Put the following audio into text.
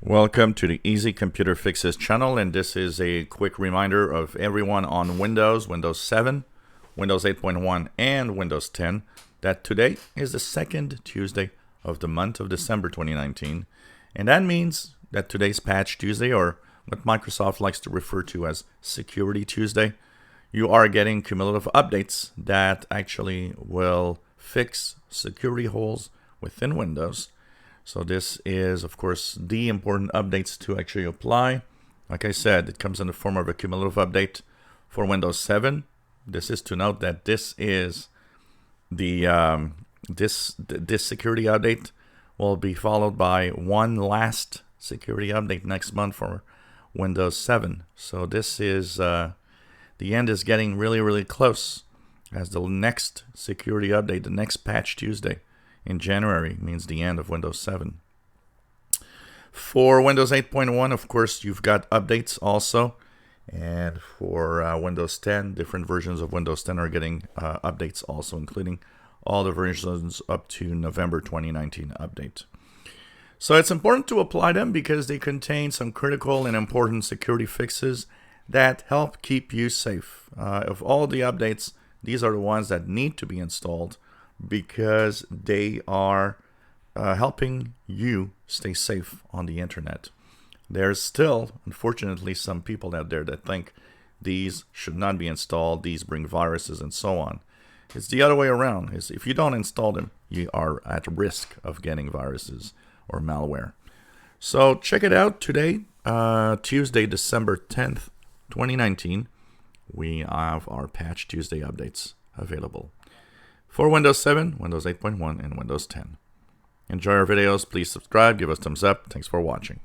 Welcome to the Easy Computer Fixes channel, and this is a quick reminder of everyone on Windows 7, Windows 8.1, and Windows 10 that today is the second Tuesday of the month of December 2019, and that means that today's Patch Tuesday, or what Microsoft likes to refer to as Security Tuesday, you are getting cumulative updates that actually will fix security holes within Windows. So this is, of course, the important updates to actually apply. Like I said, it comes in the form of a cumulative update for Windows 7. This is to note that this is the this security update will be followed by one last security update next month for Windows 7. So this is the end is getting really close, as the next security update, the next Patch Tuesday in January, means the end of Windows 7. For Windows 8.1, of course, you've got updates also. And for Windows 10, different versions of Windows 10 are getting updates also, including all the versions up to November 2019 update. So it's important to apply them because they contain some critical and important security fixes that help keep you safe. Of all the updates, these are the ones that need to be installed because they are helping you stay safe on the internet. There's still, unfortunately, some people out there that think these should not be installed, these bring viruses and so on. It's the other way around. If you don't install them, you are at risk of getting viruses or malware. So check it out today, Tuesday, December 10th, 2019. We have our Patch Tuesday updates available for Windows 7, Windows 8.1, and Windows 10. Enjoy our videos. Please subscribe. Give us thumbs up. Thanks for watching.